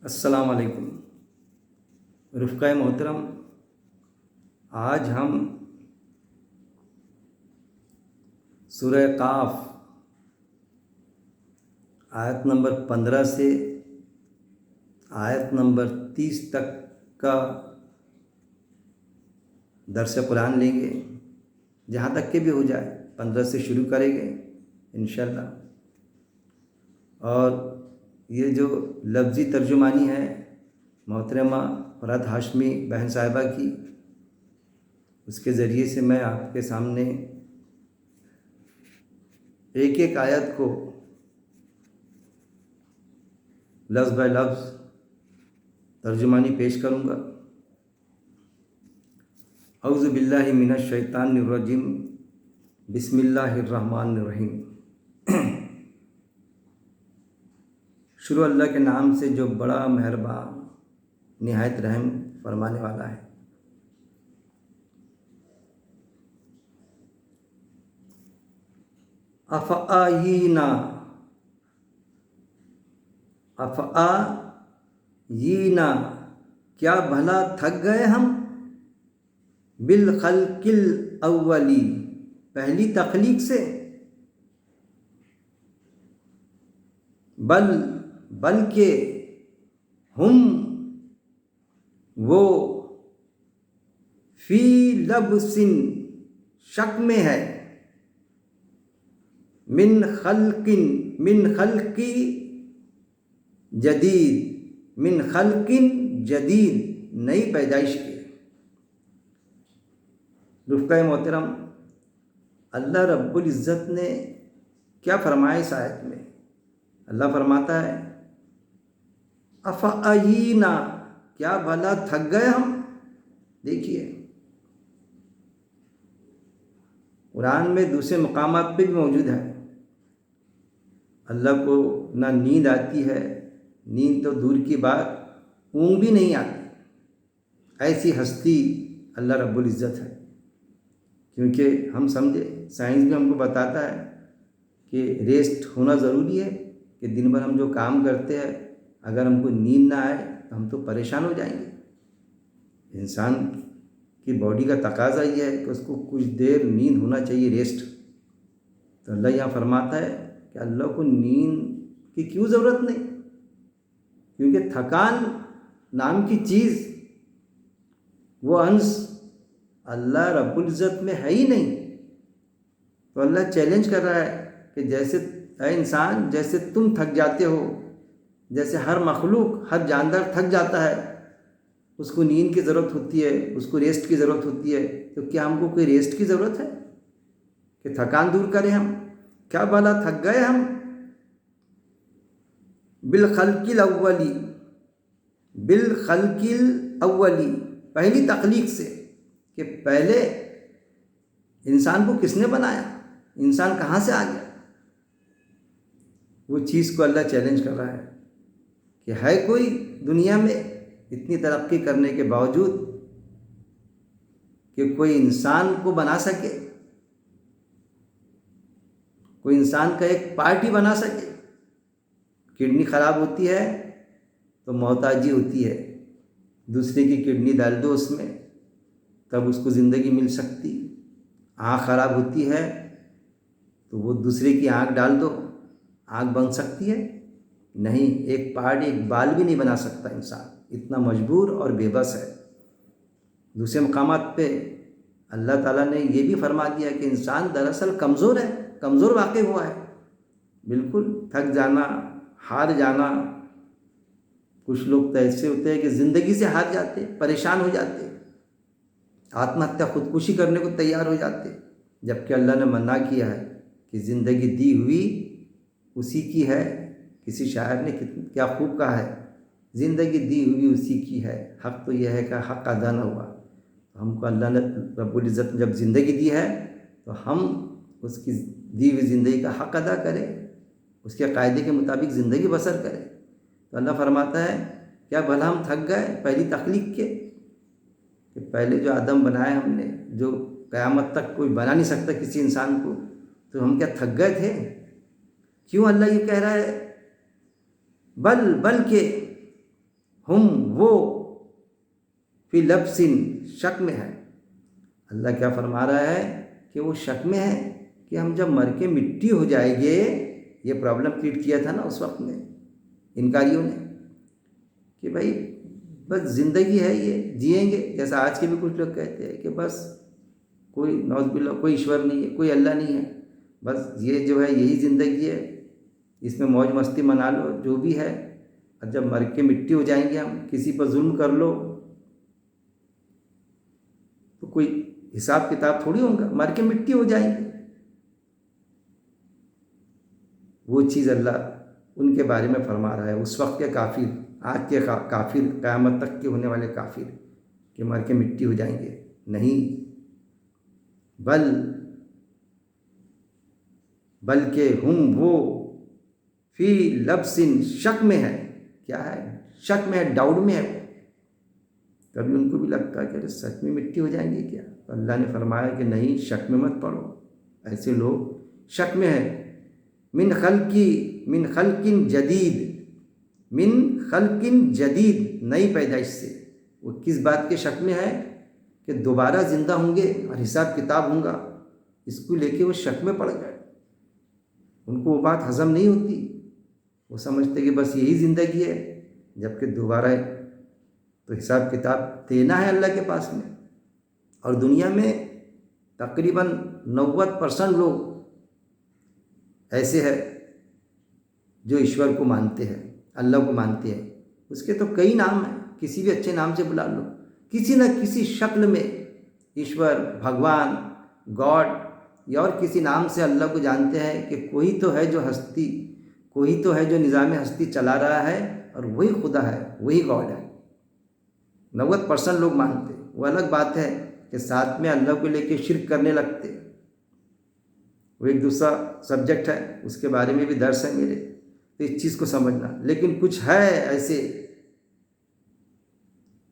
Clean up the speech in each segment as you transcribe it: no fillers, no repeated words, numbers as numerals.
السلام علیکم رفقۂ محترم، آج ہم سورہ قاف آیت نمبر 15 سے آیت نمبر 30 تک کا درس قرآن لیں گے، جہاں تک کہ بھی ہو جائے 15 سے شروع کریں گے انشاءاللہ۔ اور یہ جو لفظی ترجمانی ہے محترمہ فرحت ہاشمی بہن صاحبہ کی، اس کے ذریعے سے میں آپ کے سامنے ایک ایک آیت کو لفظ بہ لفظ ترجمانی پیش کروں گا۔ اعوذ باللہ من الشیطان الرجیم، بسم اللہ الرحمن الرحیم۔ شروع اللہ کے نام سے جو بڑا مہربان نہایت رحم فرمانے والا ہے۔ افعینا، افعینا کیا بھلا تھک گئے ہم، بالخلق الاولی پہلی تخلیق سے، بلکہ ہم وہ فی لبس شک میں ہے، من خلق جدید نئی پیدائش کے۔ رفقۂ محترم، اللہ رب العزت نے کیا فرمایا اس آیت میں؟ اللہ فرماتا ہے افعینا، کیا بھلا تھک گئے ہم۔ دیکھیے قرآن میں دوسرے مقامات پہ بھی موجود ہے، اللہ کو نہ نیند آتی ہے، نیند تو دور کی بات، اونگ بھی نہیں آتی، ایسی ہستی اللہ رب العزت ہے۔ کیونکہ ہم سمجھے، سائنس بھی ہم کو بتاتا ہے کہ ریسٹ ہونا ضروری ہے، کہ دن بھر ہم جو کام کرتے ہیں اگر ہم کو نیند نہ آئے تو ہم تو پریشان ہو جائیں گے۔ انسان کی باڈی کا تقاضا یہ ہے کہ اس کو کچھ دیر نیند ہونا چاہیے، ریسٹ۔ تو اللہ یہاں فرماتا ہے کہ اللہ کو نیند کی کیوں ضرورت نہیں، کیونکہ تھکان نام کی چیز، وہ انس اللہ رب العزت میں ہے ہی نہیں۔ تو اللہ چیلنج کر رہا ہے کہ جیسے اے انسان، جیسے تم تھک جاتے ہو، جیسے ہر مخلوق، ہر جاندار تھک جاتا ہے، اس کو نیند کی ضرورت ہوتی ہے، اس کو ریسٹ کی ضرورت ہوتی ہے، تو کیا ہم کو کوئی ریسٹ کی ضرورت ہے کہ تھکان دور کریں ہم؟ کیا بھلا تھک گئے ہم، بالخلق الاولی پہلی تخلیق سے، کہ پہلے انسان کو کس نے بنایا، انسان کہاں سے آ گیا۔ وہ چیز کو اللہ چیلنج کر رہا ہے کہ ہے کوئی دنیا میں اتنی ترقی کرنے کے باوجود کہ کوئی انسان کو بنا سکے، کوئی انسان کا ایک پارٹ ہی بنا سکے۔ کڈنی خراب ہوتی ہے تو محتاجی ہوتی ہے، دوسرے کی کڈنی ڈال دو اس میں تب اس کو زندگی مل سکتی۔ آنکھ خراب ہوتی ہے تو وہ دوسرے کی آنکھ ڈال دو، آنکھ بن سکتی ہے؟ نہیں، ایک پارٹ، ایک بال بھی نہیں بنا سکتا انسان، اتنا مجبور اور بے بس ہے۔ دوسرے مقامات پہ اللہ تعالیٰ نے یہ بھی فرما دیا کہ انسان دراصل کمزور ہے، کمزور واقع ہوا ہے۔ بالکل تھک جانا، ہار جانا، کچھ لوگ تو ایسے ہوتے ہیں کہ زندگی سے ہار جاتے، پریشان ہو جاتے، آتم ہتیا، خودکشی کرنے کو تیار ہو جاتے، جبکہ اللہ نے منع کیا ہے کہ زندگی دی ہوئی اسی کی ہے۔ کسی شاعر نے کیا خوب کہا ہے، زندگی دی ہوئی اسی کی ہے، حق تو یہ ہے کہ حق ادا نہ ہوا۔ ہم کو اللہ نے رب العزت نے جب زندگی دی ہے تو ہم اس کی دی ہوئی زندگی کا حق ادا کریں، اس کے قاعدے کے مطابق زندگی بسر کریں۔ تو اللہ فرماتا ہے کیا بھلا ہم تھک گئے پہلی تخلیق کے، کہ پہلے جو آدم بنائے ہم نے، جو قیامت تک کوئی بنا نہیں سکتا کسی انسان کو، تو ہم کیا تھک گئے تھے؟ کیوں اللہ یہ کہہ رہا ہے؟ بلکہ ہم وہ فی لبسن شک میں ہے۔ اللہ کیا فرما رہا ہے کہ وہ شک میں ہے کہ ہم جب مر کے مٹی ہو جائیں گے، یہ پرابلم کریٹ کیا تھا نا اس وقت میں انکاریوں نے کہ بھائی بس زندگی ہے یہ جئیں گے، جیسا آج کے بھی کچھ لوگ کہتے ہیں کہ بس کوئی نعوذ باللہ کوئی ایشور نہیں ہے، کوئی اللہ نہیں ہے، بس یہ جو ہے یہی زندگی ہے، اس میں موج مستی منا لو جو بھی ہے، اور جب مر کے مٹی ہو جائیں گے ہم، کسی پر ظلم کر لو تو کوئی حساب کتاب تھوڑی ہوگا، مر کے مٹی ہو جائیں گے۔ وہ چیز اللہ ان کے بارے میں فرما رہا ہے، اس وقت کے کافر، آج کے کافر، قیامت تک کے ہونے والے کافر کہ مر کے مٹی ہو جائیں گے، نہیں، بلکہ ہم وہ فی لبسن شک میں ہے۔ کیا ہے؟ شک میں ہے، ڈاؤٹ میں ہے۔ کبھی ان کو بھی لگتا ہے کہ سچ میں مٹی ہو جائیں گے کیا؟ تو اللہ نے فرمایا کہ نہیں، شک میں مت پڑو، ایسے لوگ شک میں ہے۔ من خلق جدید، من خلق جدید، نئی پیدائش سے۔ وہ کس بات کے شک میں ہے؟ کہ دوبارہ زندہ ہوں گے اور حساب کتاب ہوں گا، اس کو لے کے وہ شک میں پڑ گئے۔ ان کو وہ بات ہضم نہیں ہوتی، وہ سمجھتے کہ بس یہی زندگی ہے، جبکہ دوبارہ تو حساب کتاب دینا ہے اللہ کے پاس میں۔ اور دنیا میں تقریباً 90% لوگ ایسے ہے جو ایشور کو مانتے ہیں، اللہ کو مانتے ہیں۔ اس کے تو کئی نام ہیں، کسی بھی اچھے نام سے بلا لو، کسی نہ کسی شکل میں ایشور، بھگوان، گاڈ یا اور کسی نام سے اللہ کو جانتے ہیں کہ کوئی تو ہے جو ہستی، کوئی تو ہے جو نظام ہستی چلا رہا ہے، اور وہی خدا ہے، وہی گاڈ ہے۔ 90% لوگ مانتے۔ وہ الگ بات ہے کہ ساتھ میں اللہ کو لے کے شرک کرنے لگتے، وہ ایک دوسرا سبجیکٹ ہے، اس کے بارے میں بھی درس ہے میرے، تو اس چیز کو سمجھنا۔ لیکن کچھ ہے ایسے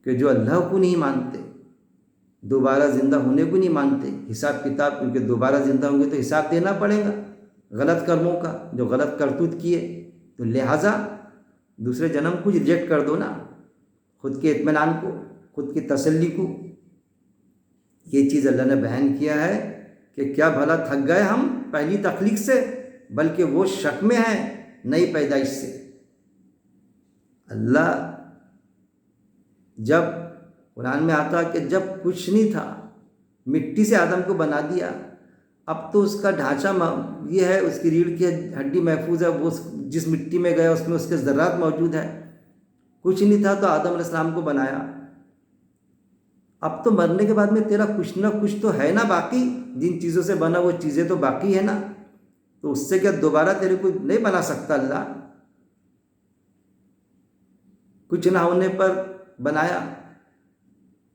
کہ جو اللہ کو نہیں مانتے، دوبارہ زندہ ہونے کو نہیں مانتے، حساب کتاب، کیونکہ دوبارہ زندہ ہوں گے تو حساب دینا پڑے گا غلط کرموں کا، جو غلط کرتوت کیے، تو لہٰذا دوسرے جنم کو ریجیکٹ کر دو نا، خود کے اطمینان کو، خود کی تسلی کو۔ یہ چیز اللہ نے بیان کیا ہے کہ کیا بھلا تھک گئے ہم پہلی تخلیق سے، بلکہ وہ شک میں ہے نئی پیدائش سے۔ اللہ جب قرآن میں آتا کہ جب کچھ نہیں تھا، مٹی سے آدم کو بنا دیا، اب تو اس کا ڈھانچہ یہ ہے، اس کی ریڑھ کی ہڈی محفوظ ہے، وہ جس مٹی میں گیا اس میں اس کے ذرات موجود ہے۔ کچھ نہیں تھا تو آدم علیہ السلام کو بنایا، اب تو مرنے کے بعد میں تیرا کچھ نہ کچھ تو ہے نا باقی، جن چیزوں سے بنا وہ چیزیں تو باقی ہے نا، تو اس سے کیا دوبارہ تیرے کو نہیں بنا سکتا اللہ؟ کچھ نہ ہونے پر بنایا،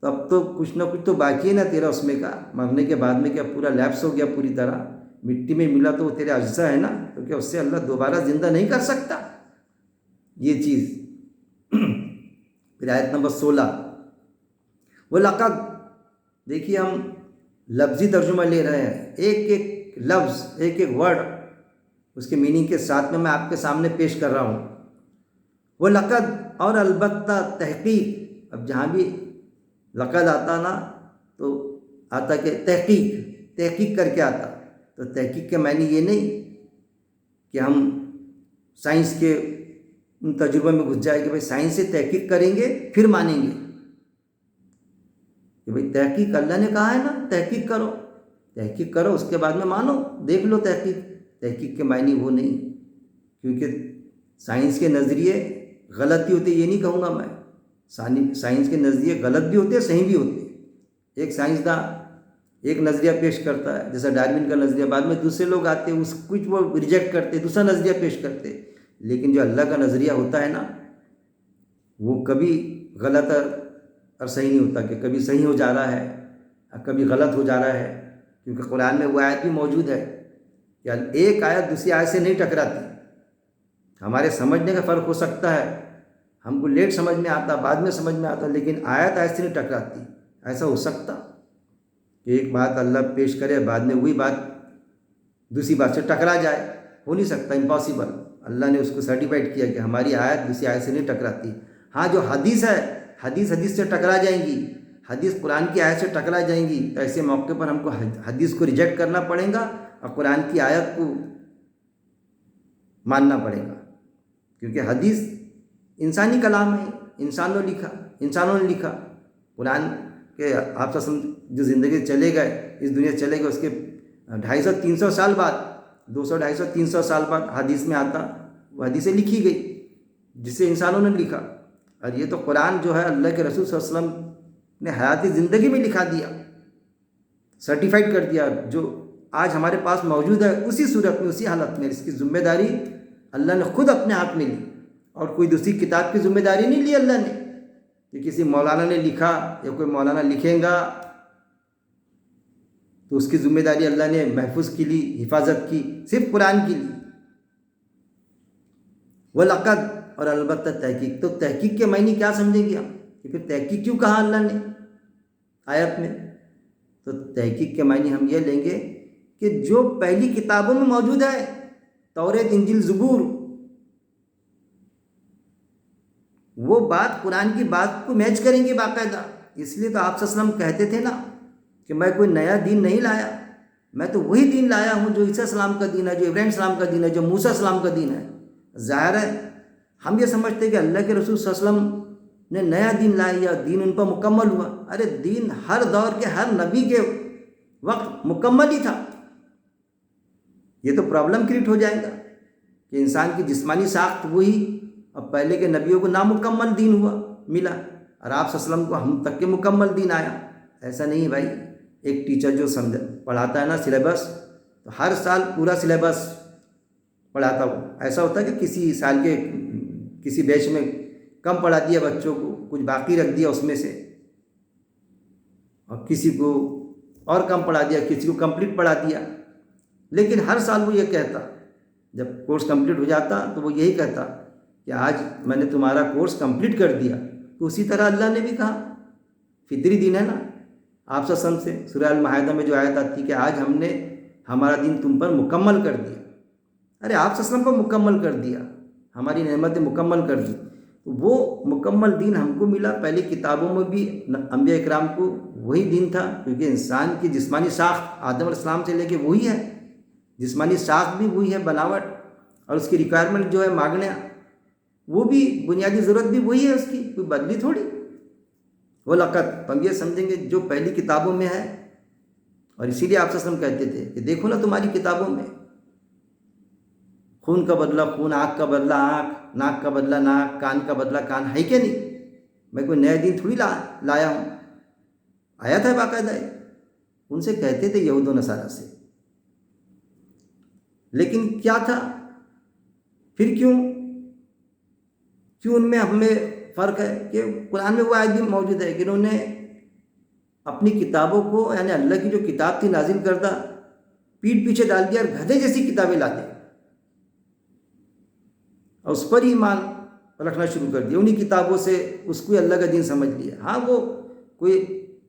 تو اب تو کچھ نہ کچھ تو باقی ہے نا تیرا اس میں کا۔ مرنے کے بعد میں کیا پورا لیپس ہو گیا پوری طرح؟ مٹی میں ملا تو وہ تیرے اجزاء ہے نا، تو کیا اس سے اللہ دوبارہ زندہ نہیں کر سکتا؟ یہ چیز۔ پھر آیت نمبر 16، وَلَقَدْ، دیکھیے ہم لفظی ترجمہ لے رہے ہیں، ایک ایک لفظ، ایک ایک ورڈ اس کے میننگ کے ساتھ میں آپ کے سامنے پیش کر رہا ہوں۔ وَلَقَدْ، اور البتہ، تحقیق۔ اب جہاں بھی لقد آتا نا تو آتا کہ تحقیق کر کے آتا، تو تحقیق کے معنی یہ نہیں کہ ہم سائنس کے ان تجربے میں گھس جائے کہ بھائی سائنس سے تحقیق کریں گے پھر مانیں گے، کہ بھائی تحقیق اللہ نے کہا ہے نا تحقیق کرو اس کے بعد میں مانو، دیکھ لو تحقیق کے معنی وہ نہیں، کیونکہ سائنس کے نظریے غلط ہی ہوتے، یہ نہیں کہوں گا میں، سائنس کے نظریے غلط بھی ہوتے ہیں، صحیح بھی ہوتے ہیں۔ ایک سائنسداں ایک نظریہ پیش کرتا ہے جیسا ڈارون کا نظریہ، بعد میں دوسرے لوگ آتے اس کچھ وہ ریجیکٹ کرتے، دوسرا نظریہ پیش کرتے، لیکن جو اللہ کا نظریہ ہوتا ہے نا وہ کبھی غلط اور صحیح نہیں ہوتا، کہ کبھی صحیح ہو جا رہا ہے اور کبھی غلط ہو جا رہا ہے، کیونکہ قرآن میں وہ آیت بھی موجود ہے کہ ایک آیت دوسری آیت سے نہیں ٹکراتی۔ ہمارے سمجھنے کا فرق ہو سکتا ہے، ہم کو لیٹ سمجھ میں آتا، بعد میں سمجھ میں آتا، لیکن آیت سے نہیں ٹکراتی۔ ایسا ہو سکتا کہ ایک بات اللہ پیش کرے، بعد میں وہی بات دوسری بات سے ٹکرا جائے؟ ہو نہیں سکتا، امپاسبل۔ اللہ نے اس کو سرٹیفائڈ کیا کہ ہماری آیت دوسری آیت سے نہیں ٹکراتی۔ ہاں جو حدیث ہے، حدیث سے ٹکرا جائیں گی، حدیث قرآن کی آیت سے ٹکرا جائیں گی، تو ایسے موقع پر ہم کو حدیث کو ریجیکٹ کرنا پڑے گا اور قرآن کی آیت کو ماننا پڑے گا، کیونکہ حدیث انسانی کلام ہے، انسانوں نے لکھا۔ قرآن کے آپ جو زندگی چلے گئے، اس دنیا سے چلے گئے، اس کے 250-300 سال بعد، 200-250-300 سال بعد حدیث میں آتا، وہ حدیثیں لکھی گئی جسے انسانوں نے لکھا۔ اور یہ تو قرآن جو ہے اللہ کے رسول صلی اللہ علیہ وسلم نے حیاتی زندگی میں لکھا دیا، سرٹیفائڈ کر دیا، جو آج ہمارے پاس موجود ہے اسی صورت میں، اسی حالت میں۔ اس کی ذمہ داری اللہ نے خود اپنے ہاتھ میں لی، اور کوئی دوسری کتاب کی ذمہ داری نہیں لی اللہ نے کہ کسی مولانا نے لکھا یا کوئی مولانا لکھیں گا تو اس کی ذمہ داری اللہ نے محفوظ کی لی، حفاظت کی، صرف قرآن کی لی۔ وَلَقَدْ، اور البتہ تحقیق، تو تحقیق کے معنی کیا سمجھیں گے ہم کہ پھر تحقیق کیوں کہا اللہ نے آیت میں؟ تو تحقیق کے معنی ہم یہ لیں گے کہ جو پہلی کتابوں میں موجود ہے، توریت، انجیل، زبور، وہ بات قرآن کی بات کو میچ کریں گے باقاعدہ۔ اس لیے تو آپ صلی اللہ علیہ وسلم کہتے تھے نا کہ میں کوئی نیا دین نہیں لایا، میں تو وہی دین لایا ہوں جو عیسیٰ السلام کا دین ہے، جو ابراہیم السلام کا دین ہے، جو موسیٰ السلام کا دین ہے۔ ظاہر ہے ہم یہ سمجھتے ہیں کہ اللہ کے رسول صلی اللہ علیہ وسلم نے نیا دین لایا یا دین ان پر مکمل ہوا۔ ارے دین ہر دور کے ہر نبی کے وقت مکمل ہی تھا۔ یہ تو پرابلم کریٹ ہو جائے گا کہ انسان کی جسمانی ساخت وہی، اب پہلے کے نبیوں کو نامکمل دین ہوا ملا، اور آپ صلی اللہ علیہ وسلم کو ہم تک کے مکمل دین آیا۔ ایسا نہیں بھائی، ایک ٹیچر جو پڑھاتا ہے نا سلیبس، تو ہر سال پورا سلیبس پڑھاتا ہو۔ ایسا ہوتا ہے کہ کسی سال کے کسی بیچ میں کم پڑھا دیا بچوں کو، کچھ باقی رکھ دیا اس میں سے، اور کسی کو اور کم پڑھا دیا، کسی کو کمپلیٹ پڑھا دیا۔ لیکن ہر سال وہ یہ کہتا، جب کورس کمپلیٹ ہو جاتا تو وہ یہی کہتا کہ آج میں نے تمہارا کورس کمپلیٹ کر دیا۔ تو اسی طرح اللہ نے بھی کہا، فطری دین ہے نا، آپ صلی اللہ علیہ وسلم سے سورہ المائدہ میں جو آیت آتی کہ آج ہم نے ہمارا دین تم پر مکمل کر دیا۔ ارے آپ صلی اللہ علیہ وسلم کو مکمل کر دیا، ہماری نعمتیں مکمل کر دی، تو وہ مکمل دین ہم کو ملا۔ پہلی کتابوں میں بھی انبیاء اکرام کو وہی دین تھا، کیونکہ انسان کی جسمانی ساخت آدم علیہ السلام سے لے کے وہی ہے، جسمانی ساخت بھی وہی ہے، بناوٹ، اور اس کی ریکوائرمنٹ جو ہے مانگنا، وہ بھی بنیادی ضرورت بھی وہی ہے، اس کی کوئی بدلی تھوڑی۔ وَلَقَدْ، ہم یہ سمجھیں گے جو پہلی کتابوں میں ہے، اور اسی لیے آپ صلی اللہ علیہ وسلم کہتے تھے کہ دیکھو نا تمہاری کتابوں میں خون کا بدلہ خون، آنکھ کا بدلہ آنکھ، ناک کا بدلہ ناک، کان کا بدلہ کان، ہے کہ نہیں؟ میں کوئی نیا دین تھوڑی لایا ہوں، آیا تھا باقاعدہ ہے۔ ان سے کہتے تھے یہود و نصارہ سے، لیکن کیا تھا پھر؟ کیوں ان میں ہمیں فرق ہے کہ قرآن میں وہ آیت بھی موجود ہے کہ انہوں نے اپنی کتابوں کو، یعنی اللہ کی جو کتاب تھی نازل کردہ، پیٹھ پیچھے ڈال دیا اور گدھے جیسی کتابیں لاتے اور اس پر ہی ایمان رکھنا شروع کر دیا، انہی کتابوں سے اس کو اللہ کا دین سمجھ لیا۔ ہاں وہ کوئی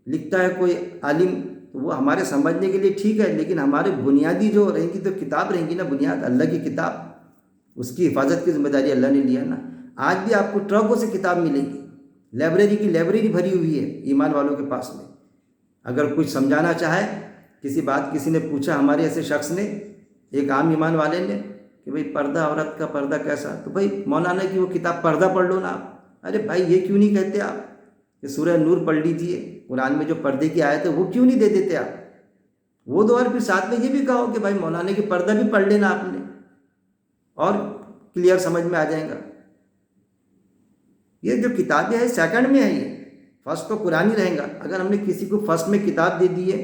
لکھتا ہے کوئی عالم تو وہ ہمارے سمجھنے کے لیے ٹھیک ہے، لیکن ہمارے بنیادی جو رہیں گی تو کتاب رہیں گی نا، بنیاد اللہ کی کتاب، اس کی حفاظت کی ذمہ داری اللہ نے لیا نا۔ آج بھی آپ کو ٹرکوں سے کتاب ملے گی، لائبریری بھری ہوئی ہے ایمان والوں کے پاس میں۔ اگر کچھ سمجھانا چاہے، کسی بات کسی نے پوچھا ہمارے ایسے شخص نے، ایک عام ایمان والے نے، کہ بھئی پردہ، عورت کا پردہ کیسا، تو بھئی مولانا کی وہ کتاب پردہ پڑھ لو نا آپ۔ ارے بھائی یہ کیوں نہیں کہتے آپ کہ سورہ نور پڑھ لیجیے، قرآن میں جو پردے کی آیت ہے وہ کیوں نہیں دے دیتے آپ؟ وہ دو، اور پھر ساتھ میں یہ بھی کہو کہ بھائی مولانا کی پردہ بھی پڑھ لینا آپ نے، اور کلیئر سمجھ میں آ جائے گا۔ یہ جو کتابیں ہیں سیکنڈ میں ہے، یہ فرسٹ تو قرآن ہی رہے گا۔ اگر ہم نے کسی کو فرسٹ میں کتاب دے دی ہے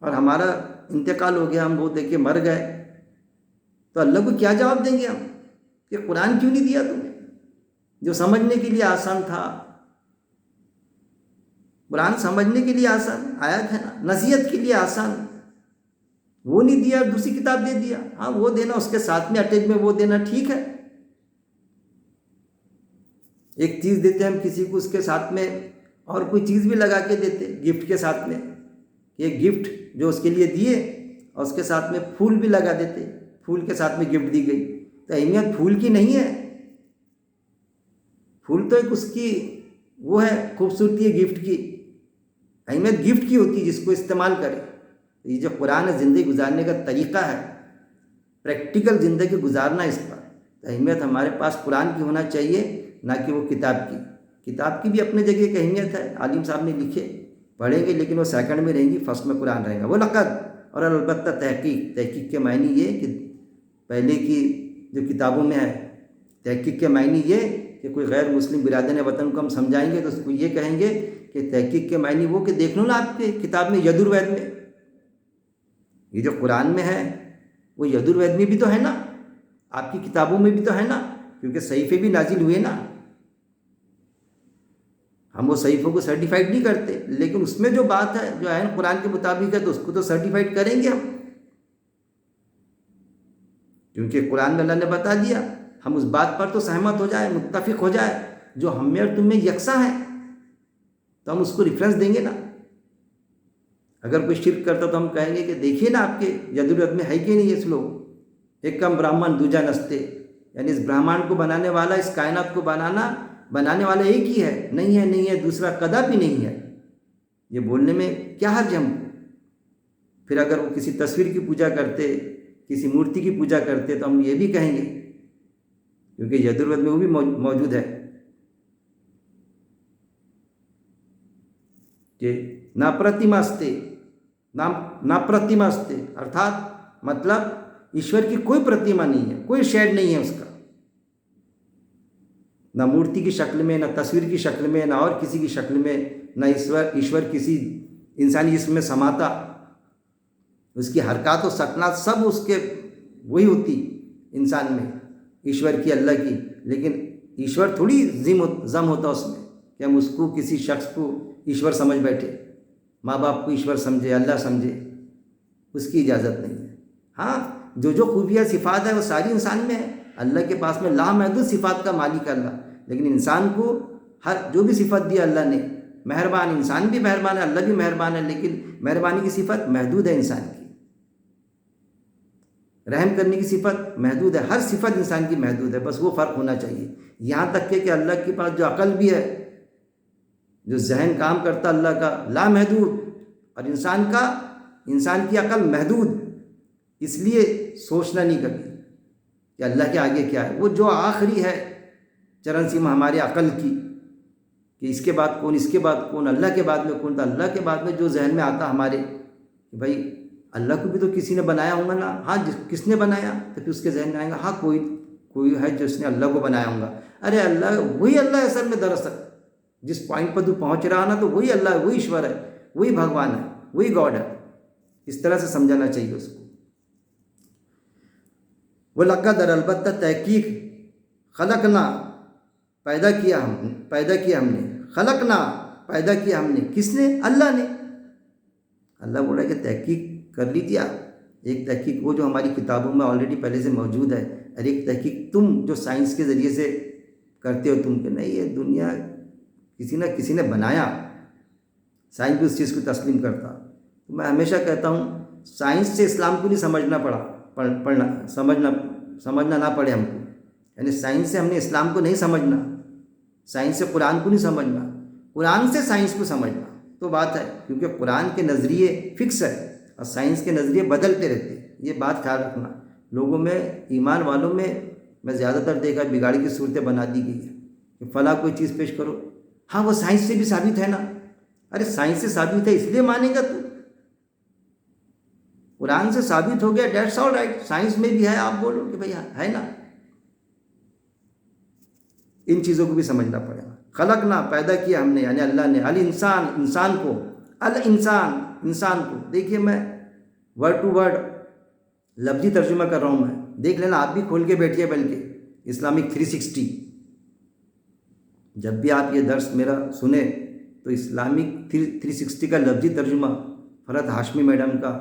اور ہمارا انتقال ہو گیا، ہم وہ دے کے مر گئے، تو اللہ کو کیا جواب دیں گے ہم کہ قرآن کیوں نہیں دیا تمہیں، جو سمجھنے کے لیے آسان تھا؟ قرآن سمجھنے کے لیے آسان آیت ہے نا، نصیحت کے لیے آسان، وہ نہیں دیا، دوسری کتاب دے دیا۔ ہاں وہ دینا، اس کے ساتھ میں اٹیچ میں وہ دینا ٹھیک ہے۔ ایک چیز دیتے ہم کسی کو، اس کے ساتھ میں اور کوئی چیز بھی لگا کے دیتے گفٹ کے ساتھ میں، ایک گفٹ جو اس کے لیے دیے اور اس کے ساتھ میں پھول بھی لگا دیتے، پھول کے ساتھ میں گفٹ دی گئی، تو اہمیت پھول کی نہیں ہے، پھول تو ایک اس کی وہ ہے خوبصورتی ہے، گفٹ کی اہمیت گفٹ کی ہوتی ہے جس کو استعمال کرے۔ یہ جو قرآن ہے زندگی گزارنے کا طریقہ ہے، پریکٹیکل زندگی گزارنا، اس کا اہمیت ہمارے پاس قرآن کی ہونا چاہیے، نہ کہ وہ کتاب کی۔ کتاب کی بھی اپنے جگہ ایک اہمیت ہے، عالم صاحب نے لکھے، پڑھیں گے لیکن وہ سیکنڈ میں رہیں گی، فرسٹ میں قرآن رہے گا۔ وہ لقد اور البتہ تحقیق کے معنی یہ کہ پہلے کی جو کتابوں میں ہے، تحقیق کے معنی یہ کہ کوئی غیر مسلم برادر وطن کو ہم سمجھائیں گے تو اس کو یہ کہیں گے کہ تحقیق کے معنی وہ کہ دیکھ لو نا آپ کے کتاب میں یجروید میں، یہ جو قرآن میں ہے وہ یجروید میں بھی تو ہے نا، آپ کی کتابوں میں بھی تو ہے نا، کیونکہ صحیفے بھی نازل ہوئے نا۔ ہم وہ صحیفوں کو سرٹیفائڈ نہیں کرتے، لیکن اس میں جو بات ہے جو عین قرآن کے مطابق ہے تو اس کو تو سرٹیفائڈ کریں گے ہم، کیونکہ قرآن میں اللہ نے بتا دیا۔ ہم اس بات پر تو سہمت ہو جائے، متفق ہو جائے، جو ہم میں اور تم میں یکساں ہے، تو ہم اس کو ریفرنس دیں گے نا۔ اگر کوئی شرک کرتا تو ہم کہیں گے کہ دیکھیے نا آپ کے یجروید میں ہے کہ نہیں یہ لوگ، ایک کم برہمن دوجا نستے، یعنی اس برہمانڈ کو بنانے والا، اس کائنات کو بنانے والا ایک ہی ہے، نہیں ہے دوسرا کداپی نہیں ہے۔ یہ بولنے میں کیا حرج ہم کو؟ پھر اگر وہ کسی تصویر کی پوجا کرتے، کسی مورتی کی پوجا کرتے تو ہم یہ بھی کہیں گے، کیونکہ یجروید میں وہ بھی موجود ہے کہ ناپرتیماستے، ارتھات مطلب ایشور کی کوئی پرتیما نہیں ہے، کوئی شیڈ نہیں ہے اس کا، نہ مورتی کی شکل میں، نہ تصویر کی شکل میں، نہ اور کسی کی شکل میں، نہ ایشور کسی انسانی جسم میں سماتا، اس کی حرکات و سکنات سب اس کے وہی ہوتی انسان میں، ایشور کی، اللہ کی، لیکن ایشور تھوڑی ضم ہوتا اس میں کہ ہم اس کو کسی شخص کو ایشور سمجھ بیٹھے، ماں باپ کو ایشور سمجھے، اللہ سمجھے، اس کی اجازت نہیں ہے۔ ہاں جو خوبیاں صفات ہے وہ ساری انسان میں ہے، اللہ کے پاس میں لامحدود صفات کا مالک ہے اللہ، لیکن انسان کو ہر جو بھی صفت دی اللہ نے، مہربان، انسان بھی مہربان ہے، اللہ بھی مہربان ہے، لیکن مہربانی کی صفت محدود ہے انسان کی، رحم کرنے کی صفت محدود ہے، ہر صفت انسان کی محدود ہے، بس وہ فرق ہونا چاہیے۔ یہاں تک کہ اللہ کے پاس جو عقل بھی ہے، جو ذہن کام کرتا اللہ کا لامحدود، اور انسان کی عقل محدود، اس لیے سوچنا نہیں کبھی کہ اللہ کے آگے کیا ہے، وہ جو آخری ہے چرن سیما ہمارے عقل کی، کہ اس کے بعد کون، اس کے بعد کون، اللہ کے بعد میں کون، تو اللہ کے بعد میں جو ذہن میں آتا ہمارے کہ بھائی اللہ کو بھی تو کسی نے بنایا ہوگا نا، ہاں کس نے بنایا، تو پھر اس کے ذہن میں آئے گا ہاں کوئی ہے جس نے اللہ کو بنایا ہوگا۔ ارے اللہ، وہی اللہ اصل میں، دراصل جس پوائنٹ پر تو پہنچ رہا نا، تو وہی اللہ ہے، وہی ایشور ہے، وہی بھگوان ہے، وہی گاڈ ہے، اس طرح سے سمجھانا چاہیے اس کو۔ وہ لقد اور البتہ تحقیق، خلقنا پیدا کیا ہم نے، خلقنا پیدا کیا ہم نے، کس نے؟ اللہ نے۔ اللہ بولا کہ تحقیق کر لی تھی آپ، ایک تحقیق وہ جو ہماری کتابوں میں آلریڈی پہلے سے موجود ہے، اور ایک تحقیق تم جو سائنس کے ذریعے سے کرتے ہو، تم کہ نہیں یہ دنیا کسی نے بنایا، سائنس بھی اس چیز کو تسلیم کرتا۔ تو میں ہمیشہ کہتا ہوں سائنس سے اسلام کو نہیں سمجھنا نہ پڑے ہم کو، یعنی سائنس سے ہم نے اسلام کو نہیں سمجھنا، سائنس سے قرآن کو نہیں سمجھنا، قرآن سے سائنس کو سمجھنا تو بات ہے، کیونکہ قرآن کے نظریے فکس ہے اور سائنس کے نظریے بدلتے رہتے ہیں، یہ بات خیال رکھنا۔ لوگوں میں، ایمان والوں میں زیادہ تر دیکھا بگاڑی کی صورتیں بنا دی گئی ہیں کہ فلاں کوئی چیز پیش کرو، ہاں وہ سائنس سے بھی ثابت ہے نا، ارے سائنس سے ثابت ہے اس لیے مانے گا تو، قرآن سے ثابت ہو گیا، دیٹس آل رائٹ، سائنس میں بھی ہے، آپ بولو کہ بھئی ہے نا۔ ان چیزوں کو بھی سمجھنا پڑے گا۔ خلقنا پیدا کیا ہم نے، یعنی اللہ نے، الانسان انسان کو، انسان کو، دیکھیے میں ورڈ ٹو ورڈ لفظی ترجمہ کر رہا ہوں، میں دیکھ لینا، آپ بھی کھول کے بیٹھیے، بلکہ اسلامک 360 جب بھی آپ یہ درس میرا سنیں تو اسلامک 360 کا لفظی ترجمہ فرحت ہاشمی میڈم کا،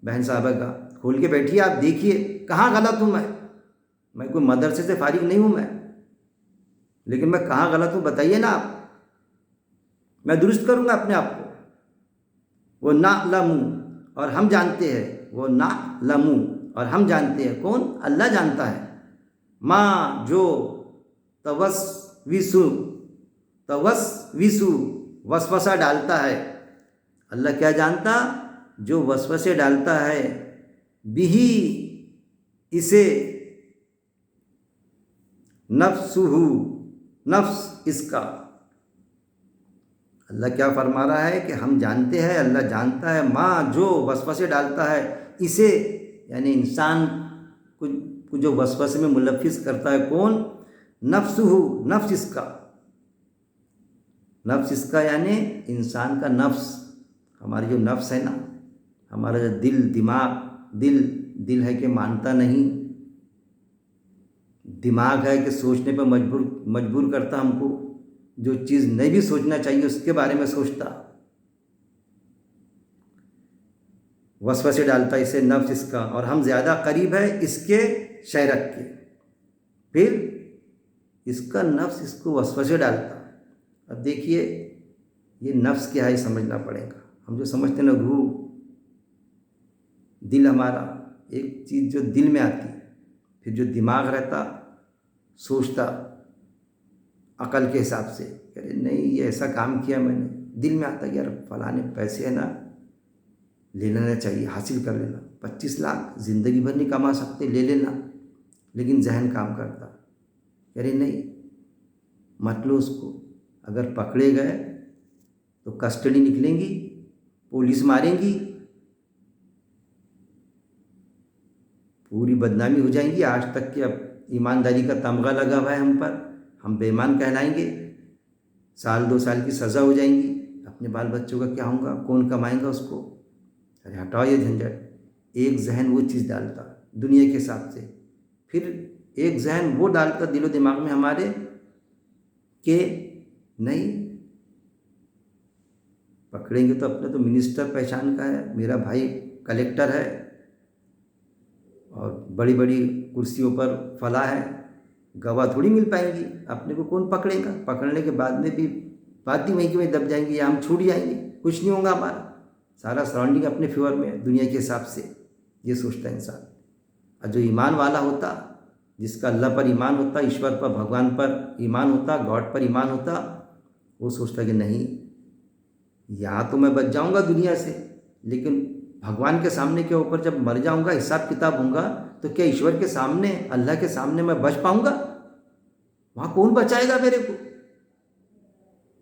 بہن صاحبہ کا، کھول کے بیٹھیے، آپ دیکھیے کہاں غلط ہوں میں کوئی مدرسے سے فارغ نہیں ہوں لیکن میں کہاں غلط ہوں بتائیے نا آپ، میں درست کروں گا اپنے آپ کو۔ وہ نعلم، اور ہم جانتے ہیں، وہ نعلم، اور ہم جانتے ہیں، کون؟ اللہ جانتا ہے، ما جو توسوسو وسوسہ ڈالتا ہے. اللہ کیا جانتا؟ جو وسوسے ڈالتا ہے، بھی اسے نفس اس کا. اللہ کیا فرما رہا ہے کہ ہم جانتے ہیں، اللہ جانتا ہے ماں جو وسوسے ڈالتا ہے اسے، یعنی انسان کو جو وسوسے میں ملوث کرتا ہے کون؟ نفس اس کا. نفس اس کا یعنی انسان کا نفس. ہماری جو نفس ہے نا، ہمارا جو دل ہے کہ مانتا نہیں، دماغ ہے کہ سوچنے پہ مجبور کرتا ہم کو، جو چیز نہیں بھی سوچنا چاہیے اس کے بارے میں سوچتا، وسوسے ڈالتا اسے نفس اس کا، اور ہم زیادہ قریب ہے اس کے شیرک کے. پھر اس کا نفس اس کو وسوسے ڈالتا. اب دیکھیے یہ نفس کیا ہے سمجھنا پڑے گا. ہم جو سمجھتے ہیں نا روح، دل ہمارا، ایک چیز جو دل میں آتی، پھر جو دماغ رہتا سوچتا عقل کے حساب سے، کہ نہیں یہ ایسا کام کیا میں نے. دل میں آتا یار فلانے پیسے ہے نا، لے لینا چاہیے، حاصل کر لینا. 25 لاکھ زندگی بھر نہیں کما سکتے، لے لینا. لیکن ذہن کام کرتا، کہ نہیں مت لو اس کو. اگر پکڑے گئے تو کسٹڈی نکلیں گی، پولیس ماریں گی، پوری بدنامی ہو جائیں گی. آج تک کہ اب ایمانداری کا تمغہ لگا ہوا ہے ہم پر، ہم بے ایمان کہلائیں گے. 1-2 سال کی سزا ہو جائیں گی. اپنے بال بچوں کا کیا ہوگا؟ کون کمائیں گا اس کو؟ ارے ہٹاؤ یہ جھنجھٹ. ایک ذہن وہ چیز ڈالتا دنیا کے حساب سے، پھر ایک ذہن وہ ڈالتا دل و دماغ میں ہمارے کہ نہیں پکڑیں گے تو اپنے تو منسٹر پہچان کا ہے، میرا بھائی کلیکٹر ہے اور بڑی بڑی کرسیوں پر فلاح ہے، گواہ تھوڑی مل پائیں گی. اپنے کو کون پکڑے گا؟ پکڑنے کے بعد میں بھی بات ہی وہیں کے وہیں دب جائیں گے، یا ہم چھوٹ جائیں گے، کچھ نہیں ہوگا ہمارا. سارا سراؤنڈنگ اپنے فیور میں دنیا کے حساب سے. یہ سوچتا ہے انسان. اور جو ایمان والا ہوتا، جس کا اللہ پر ایمان ہوتا، ایشور پر، بھگوان پر ایمان ہوتا، گاڈ پر ایمان ہوتا، وہ سوچتا کہ نہیں یہاں تو میں بچ جاؤں گا دنیا سے، لیکن بھگوان کے سامنے کے اوپر جب مر جاؤں گا، حساب کتاب ہوں گا، تو کیا ایشور کے سامنے، اللہ کے سامنے میں بچ پاؤں گا؟ وہاں کون بچائے گا میرے کو؟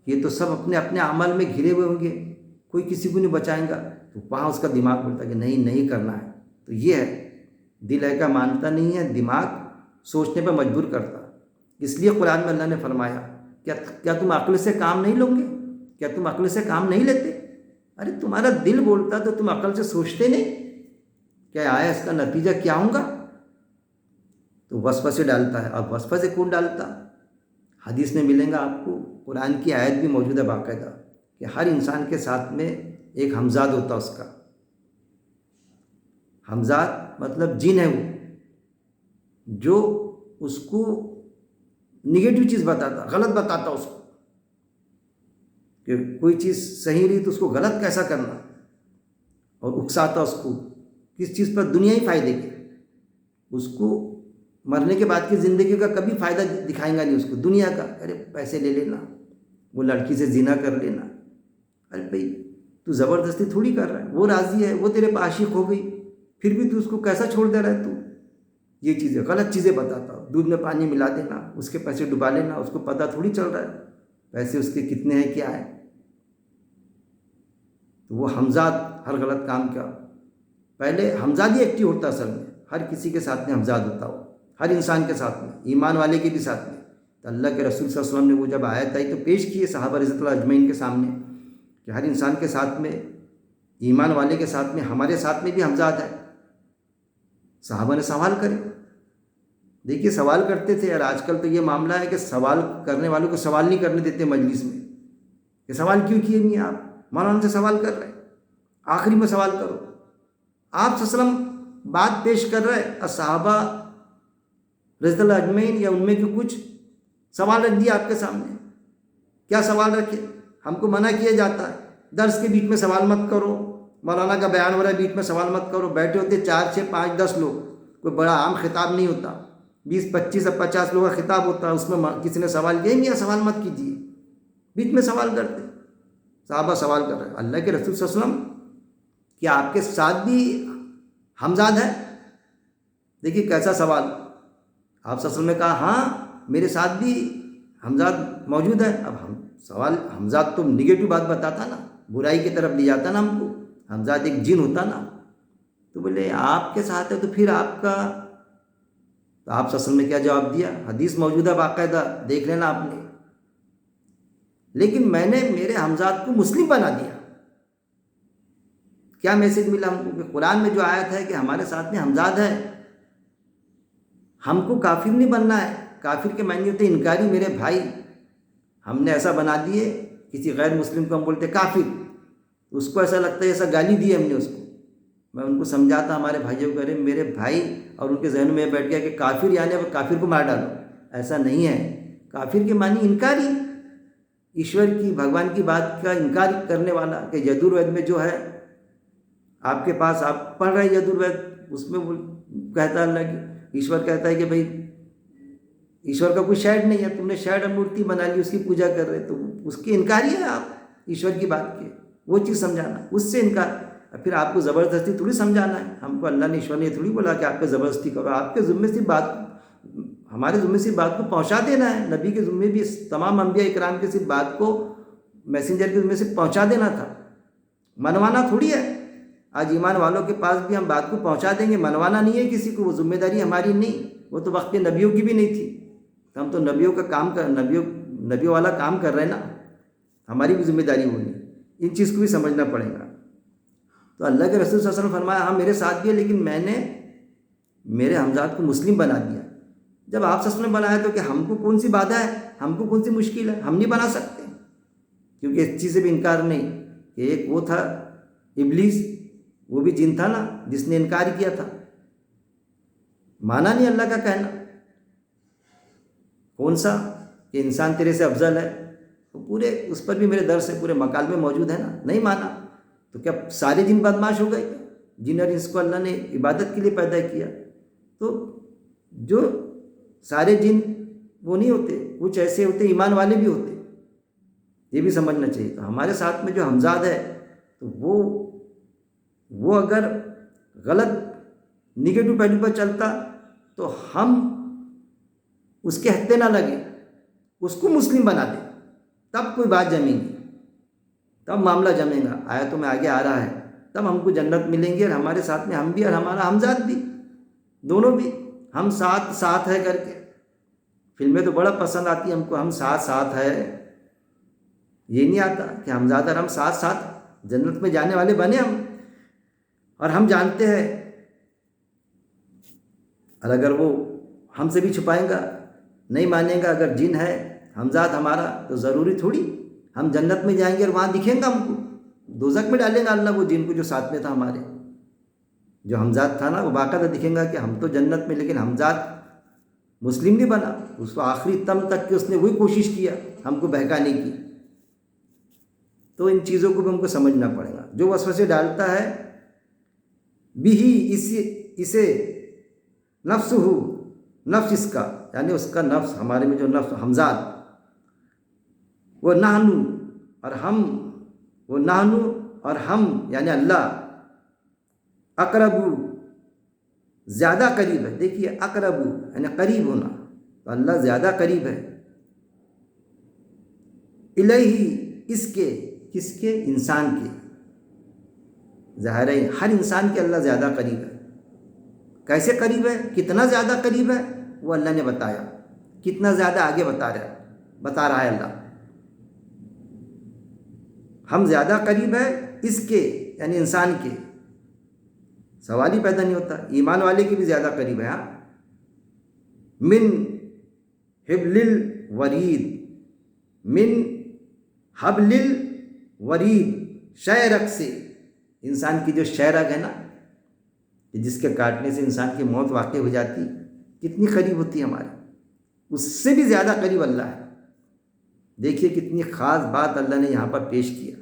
یہ تو سب اپنے اپنے عمل میں گھرے ہوئے ہوں گے، کوئی کسی کو نہیں بچائیں گا. تو وہاں اس کا دماغ بولتا کہ نہیں کرنا ہے. تو یہ ہے، دل ہے کا مانتا نہیں ہے، دماغ سوچنے پہ مجبور کرتا. اس لیے قرآن میں اللہ نے فرمایا کیا تم عقل سے کام نہیں لو گے؟ کیا تم عقل سے کام نہیں لیتے؟ ارے تمہارا دل بولتا تو تم عقل سے سوچتے نہیں؟ کیا آیا اس کا نتیجہ کیا ہوگا؟ تو وسوسے ڈالتا ہے. اور وسوسے کون ڈالتا؟ حدیث میں ملیں گا آپ کو، قرآن کی آیت بھی موجود ہے باقاعدہ، کہ ہر انسان کے ساتھ میں ایک ہمزاد ہوتا. اس کا ہمزاد مطلب جن ہے، وہ جو اس کو نگیٹو چیز بتاتا، غلط بتاتا اس کو، کہ کوئی چیز صحیح رہی تو اس کو غلط کیسا کرنا، اور اکساتا اس کو کس چیز پر؟ دنیائی فائدے کے. اس کو مرنے کے بعد کی زندگی کا کبھی فائدہ دکھائیں گا نہیں اس کو، دنیا کا. ارے پیسے لے لینا، وہ لڑکی سے زنا کر لینا. ارے بھائی تو زبردستی تھوڑی کر رہا ہے، وہ راضی ہے، وہ تیرے پہ عاشق ہو گئی، پھر بھی تو اس کو کیسا چھوڑ دے رہا ہے تو؟ یہ چیزیں غلط چیزیں بتاتا. دودھ میں پانی ملا دینا، اس کے پیسے ڈبا لینا، اس کو پتہ تھوڑی چل رہا ہے پیسے اس کے کتنے ہیں کیا ہے. تو وہ ہمزاد ہر غلط کام کا پہلے ہمزاد ہی ایکٹیو ہوتا. اصل میں ہر کسی کے ساتھ میں ہمزاد ہوتا ہو، ہر انسان کے ساتھ میں، ایمان والے کے بھی ساتھ میں. تو اللہ کے رسول صلی اللہ علیہ وسلم نے وہ جب آیت آئی تو پیش کی ہے صحابہ رضی اللہ اجمعین کے سامنے، کہ ہر انسان کے ساتھ میں، ایمان والے کے ساتھ میں، ہمارے ساتھ میں بھی ہمزاد ہے. صحابہ نے سوال کرے. دیکھیے سوال کرتے تھے، اور آج کل تو یہ معاملہ ہے کہ سوال کرنے والوں کو سوال نہیں کرنے دیتے مجلس میں، کہ سوال کیوں کیے نہیں آپ؟ مولانا سے سوال کر رہے، آخری میں سوال کرو. آپ صلی اللہ علیہ وسلم بات پیش کر رہے، اور صحابہ رضی اللہ اجمعین یا ان میں کے کچھ سوال رکھ دیا آپ کے سامنے. کیا سوال رکھے؟ ہم کو منع کیا جاتا ہے درس کے بیچ میں سوال مت کرو، مولانا کا بیان ہو رہا ہے بیچ میں سوال مت کرو. بیٹھے ہوتے 4 6 5 10 لوگ، کوئی بڑا عام خطاب نہیں ہوتا. 20 25 اور 50 لوگوں کا خطاب ہوتا ہے، اس میں کسی نے سوال کیا میاں سوال مت کیجیے، بیچ میں سوال کرتے، صحابہ سوال کر رہے ہیں اللہ کے رسول صلی اللہ علیہ وسلم کیا آپ کے ساتھ بھی حمزاد ہے؟ دیکھیے کیسا سوال، آپ صلی اللہ علیہ وسلم نے کہا ہاں میرے ساتھ بھی حمزاد موجود ہے۔ اب ہم سوال، حمزاد تو نگیٹو بات بتاتا نا، برائی کی طرف لے جاتا نا ہم کو، حمزاد ایک جن ہوتا نا، تو بولے آپ کے ساتھ ہے تو پھر آپ کا، تو آپ صلی اللہ علیہ وسلم نے کیا جواب دیا، حدیث موجود ہے باقاعدہ، دیکھ لینا آپ نے، لیکن میں نے میرے حمزاد کو مسلم بنا دیا۔ کیا میسج ملا ہم کو کہ قرآن میں جو آیت ہے کہ ہمارے ساتھ میں حمزاد ہے، ہم کو کافر نہیں بننا ہے، کافر کے معنی ہوتے انکاری میرے بھائی، ہم نے ایسا بنا دیے کسی غیر مسلم کو ہم بولتے کافر، اس کو ایسا لگتا ہے ایسا گالی دی ہم نے اس کو، میں ان کو سمجھاتا ہمارے بھائیوں کو، ارے میرے بھائی، اور ان کے ذہن میں بیٹھ گیا کہ کافر یعنی اب کافر کو مار ڈالو، ایسا نہیں ہے، کافر کے معنی انکاری، ایشور کی، بھگوان کی بات کا انکار کرنے والا، کہ یجوروید میں جو ہے آپ کے پاس، آپ پڑھ رہے ہیں یجوروید، اس میں کہتا ہے اللہ کی، ایشور کہتا ہے کہ بھائی ایشور کا کوئی شیڈ نہیں ہے، تم نے شیڈ اور مورتی بنا لی، اس کی پوجا کر رہے، تو اس کی انکاری ہے آپ ایشور کی بات کے، وہ چیز سمجھانا، اس سے انکار، پھر آپ کو زبردستی تھوڑی سمجھانا ہے، ہم کو اللہ نے ایشور نے یہ تھوڑی بولا کہ آپ کو زبردستی کرو، آپ کے ذمے سے بات، ہمارے ذمے سے بات کو پہنچا دینا ہے، نبی کے ذمے بھی تمام انبیاء اکرام کے صرف بات کو میسنجر کے ذمے سے پہنچا دینا تھا، منوانا تھوڑی ہے، آج ایمان والوں کے پاس بھی ہم بات کو پہنچا دیں گے، منوانا نہیں ہے کسی کو، وہ ذمہ داری ہماری نہیں، وہ تو وقت نبیوں کی بھی نہیں تھی، ہم تو نبیوں کا کام کر، نبیوں والا کام کر رہے ہیں نا، ہماری بھی ذمہ داری وہ نہیں، ان چیز کو بھی سمجھنا پڑے گا۔ تو اللہ کے رسول صلی اللہ علیہ وسلم فرمایا ہاں میرے ساتھ بھی ہے، لیکن میں نے میرے حمزاد کو مسلم بنا دیا۔ جب آپ صلی اللہ علیہ وسلم بنایا تو کہ ہم کو کون سی بادھا ہے، ہم کو کون سی مشکل ہے، ہم نہیں بنا سکتے، کیونکہ اس چیز سے بھی انکار نہیں، کہ ایک وہ تھا ابلیس، وہ بھی جن تھا نا جس نے انکار کیا تھا، مانا نہیں اللہ کا کہنا، کون سا کہ انسان تیرے سے افضل ہے، تو پورے اس پر بھی میرے درس ہے، پورے مکالمے موجود ہے نا، نہیں مانا، تو کیا سارے جن بدماش ہو گئے کیا؟ جن اور انس کو اللہ نے عبادت کے لیے پیدا کیا، تو جو سارے جن وہ نہیں ہوتے، کچھ ایسے ہوتے ایمان والے بھی ہوتے، یہ بھی سمجھنا چاہیے۔ تو ہمارے ساتھ میں جو حمزاد ہے تو وہ اگر غلط نگیٹو پہلو پر چلتا تو ہم اس کے ہتھے نہ لگے، اس کو مسلم بنا دیں، تب کوئی بات جمے گی، تب معاملہ جمے گا، آیتوں میں آگے آ رہا ہے، تب ہم کو جنت ملیں گی، اور ہمارے ساتھ میں ہم بھی اور ہمارا حمزاد بھی، دونوں بھی، ہم ساتھ ساتھ ہے کر کے، فلمیں تو بڑا پسند آتی ہیں ہم کو، ہم ساتھ ساتھ ہے، یہ نہیں آتا کہ حمزاد اور ہم ساتھ ساتھ جنت میں جانے والے بنے ہم، اور ہم جانتے ہیں، اور اگر وہ ہم سے بھی چھپائیں گا، نہیں مانیں گا، اگر جن ہے حمزاد ہمارا تو ضروری تھوڑی ہم جنت میں جائیں گے اور وہاں دکھیں گا ہم کو، دوزخ میں ڈالیں گا اللہ وہ جن کو جو ساتھ میں تھا ہمارے، جو حمزاد تھا نا وہ باقاعدہ دکھیں گا کہ ہم تو جنت میں، لیکن حمزاد مسلم نہیں بنا، اس کو آخری دم تک کہ اس نے وہی کوشش کیا ہم کو بہکانے کی، تو ان چیزوں کو بھی ہم کو سمجھنا پڑے گا۔ جو وسوسے ڈالتا ہے بھی اسے نفس ہو، نفس اس کا یعنی اس کا نفس، ہمارے میں جو نفس حمزاد، وہ نحنو اور ہم، وہ نحنو اور ہم یعنی اللہ، اقرب زیادہ قریب ہے، دیکھیے اقرب یعنی قریب ہونا، تو اللہ زیادہ قریب ہے، الیہ اس کے، کس کے؟ انسان کے، ظاہر ہے ہر انسان کے اللہ زیادہ قریب ہے، کیسے قریب ہے، کتنا زیادہ قریب ہے وہ اللہ نے بتایا، کتنا زیادہ آگے بتا رہا ہے اللہ، ہم زیادہ قریب ہے اس کے یعنی انسان کے، سوال ہی پیدا نہیں ہوتا، ایمان والے کے بھی زیادہ قریب ہے، ہاں، من حبل الورید، من حبل الورید، شہرک سے، انسان کی جو شہرک ہے نا، جس کے کاٹنے سے انسان کی موت واقع ہو جاتی، کتنی قریب ہوتی ہے ہمارے، اس سے بھی زیادہ قریب اللہ ہے۔ دیکھیے کتنی خاص بات اللہ نے یہاں پر پیش کیا،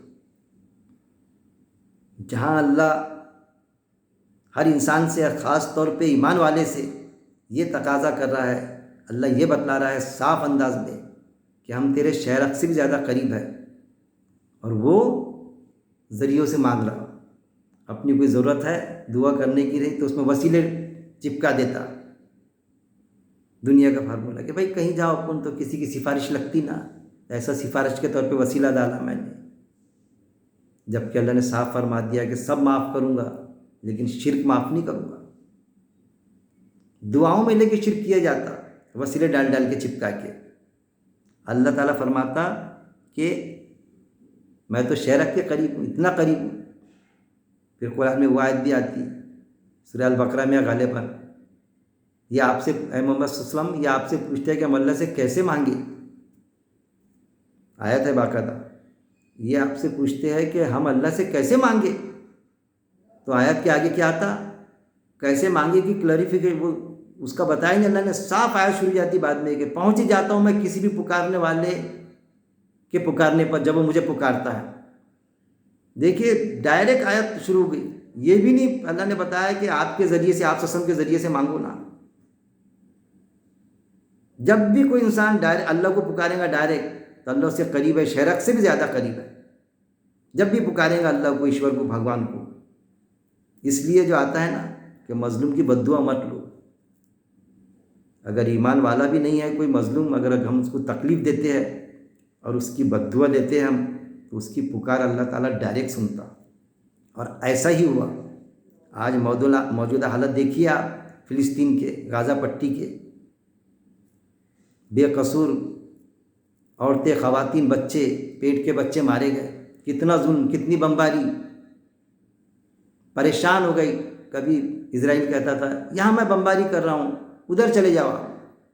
جہاں اللہ ہر انسان سے، خاص طور پہ ایمان والے سے یہ تقاضا کر رہا ہے، اللہ یہ بتلا رہا ہے صاف انداز میں کہ ہم تیرے شہرک سے بھی زیادہ قریب ہے، اور وہ ذریعوں سے مانگ رہا، اپنی کوئی ضرورت ہے دعا کرنے کی رہی تو اس میں وسیلے چپکا دیتا، دنیا کا فارمولہ کہ بھائی کہیں جاؤ اپن تو کسی کی سفارش لگتی نا، ایسا سفارش کے طور پہ وسیلہ ڈالا میں نے، جبکہ اللہ نے صاف فرما دیا کہ سب معاف کروں گا لیکن شرک معاف نہیں کروں گا۔ دعاؤں میں لے کے شرک کیا جاتا، وسیلے ڈال ڈال کے چپکا کے۔ اللہ تعالیٰ فرماتا کہ میں تو شرک کے قریب ہوں، اتنا قریب ہوں۔ پھر قرآن میں وہ آیت بھی آتی سورہ البقرہ میں غالباً، یہ آپ سے اے محمد صلی اللہ علیہ وسلم، یہ آپ سے پوچھتے ہیں کہ ہم اللہ سے کیسے مانگے، آیت ہے باقاعدہ، یہ آپ سے پوچھتے ہیں کہ ہم اللہ سے کیسے مانگے، تو آیت کے آگے کیا آتا، کیسے مانگے کی کلیریفیکیشن، وہ اس کا بتایا نہیں، اللہ نے صاف آیت شروع جاتی بعد میں کہ پہنچ ہی جاتا ہوں میں کسی بھی پکارنے والے کے پکارنے پر جب وہ مجھے پکارتا ہے۔ دیکھیے ڈائریکٹ آیت شروع ہو گئی، یہ بھی نہیں اللہ نے بتایا کہ آپ کے ذریعے سے، آپ صلی اللہ علیہ وسلم کے ذریعے سے مانگو نا۔ جب بھی کوئی انسان ڈائریکٹ اللہ کو پکارے گا ڈائریکٹ تو اللہ اس سے قریب ہے، شرک سے بھی زیادہ قریب ہے، جب بھی پکارے گا اللہ کو، ایشور کو، بھگوان کو۔ اس لیے جو آتا ہے نا کہ مظلوم کی بد دعا مت لو، اگر ایمان والا بھی نہیں ہے کوئی مظلوم، اگر ہم اس کو تکلیف دیتے ہیں اور اس کی بد دعا لیتے ہیں ہم، تو اس کی پکار اللہ تعالیٰ ڈائریکٹ سنتا، اور ایسا ہی ہوا۔ آج موجودہ حالت دیکھیے آپ فلسطین کے، غزہ پٹی کے، بے قصور عورتیں، خواتین، بچے، پیٹ کے بچے مارے گئے، کتنا ظلم، کتنی بمباری، پریشان ہو گئی۔ کبھی اسرائیل کہتا تھا یہاں میں بمباری کر رہا ہوں، ادھر چلے جاؤ،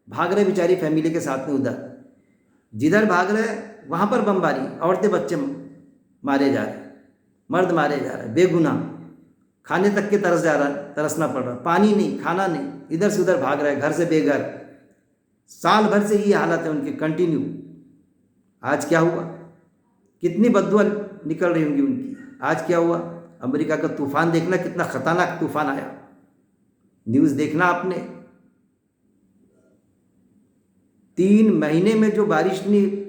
بھاگ رہے بیچاری فیملی کے ساتھ میں، ادھر جدھر بھاگ رہے وہاں پر بمباری، عورتیں بچے مارے جا رہے، مرد مارے جا رہے بے گناہ، کھانے تک کے ترسنا پڑ رہا، پانی نہیں، کھانا نہیں، ادھر سے ادھر بھاگ رہے، گھر سے بے گھر، سال بھر سے یہ حالت ہے ان کی کنٹینیو۔ آج کیا ہوا، کتنی بددعا نکل رہی ہوں گی ان کی۔ آج کیا ہوا، امریکہ کا طوفان دیکھنا، کتنا خطرناک طوفان آیا، نیوز دیکھنا آپ نے، 3 مہینے میں جو بارش نہیں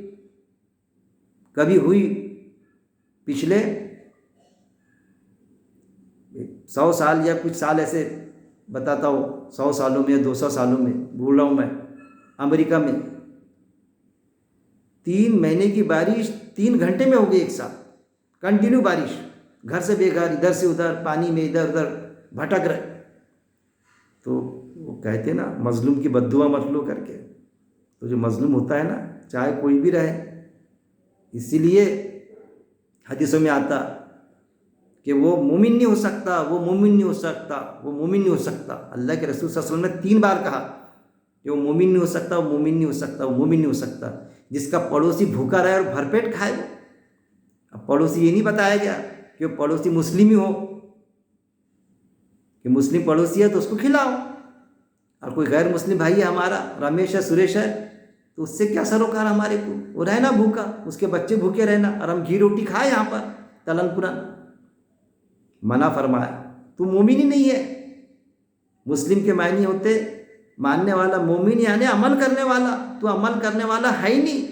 کبھی ہوئی، پچھلے 100 سال یا کچھ سال ایسے بتاتا ہوں، 100 سالوں میں، 200 سالوں میں بول رہا ہوں میں، امریکہ میں 3 مہینے کی بارش 3 گھنٹے میں ہو گئی، ایک ساتھ کنٹینیو بارش، گھر سے بے گھر، ادھر سے ادھر پانی میں، ادھر ادھر بھٹک رہے۔ تو وہ کہتے نا مظلوم کی بد دعا مت لو کر کے، تو جو مظلوم ہوتا ہے نا چاہے کوئی بھی رہے، اسی لیے حدیثوں میں آتا کہ وہ مومن نہیں ہو سکتا، وہ مومن نہیں ہو سکتا، وہ مومن نہیں ہو سکتا۔ اللہ کے رسول صلی اللہ علیہ وسلم نے 3 بار کہا کہ وہ مومن نہیں ہو سکتا، وہ مومن نہیں ہو سکتا، وہ مومن نہیں ہو سکتا۔ جس کا پڑوسی بھوکا رہے اور بھرپیٹ کھائے وہ، اب پڑوسی یہ نہیں بتایا گیا کہ وہ پڑوسی مسلم ہی ہو، کہ مسلم پڑوسی ہے تو اس کو کھلاؤ، اور کوئی غیر مسلم بھائی ہے ہمارا، رمیش ہے، سریش ہے، تو اس سے کیا سروکار ہمارے کو، وہ رہنا بھوکا، اس کے بچے بھوکے رہنا، اور ہم گھی روٹی کھائے یہاں پر تلن پورن۔ منع فرمایا، تو مومن ہی نہیں ہے۔ مسلم کے معنی ہوتے ماننے والا، مومن یعنی عمل کرنے والا، تو عمل کرنے والا ہے ہی نہیں۔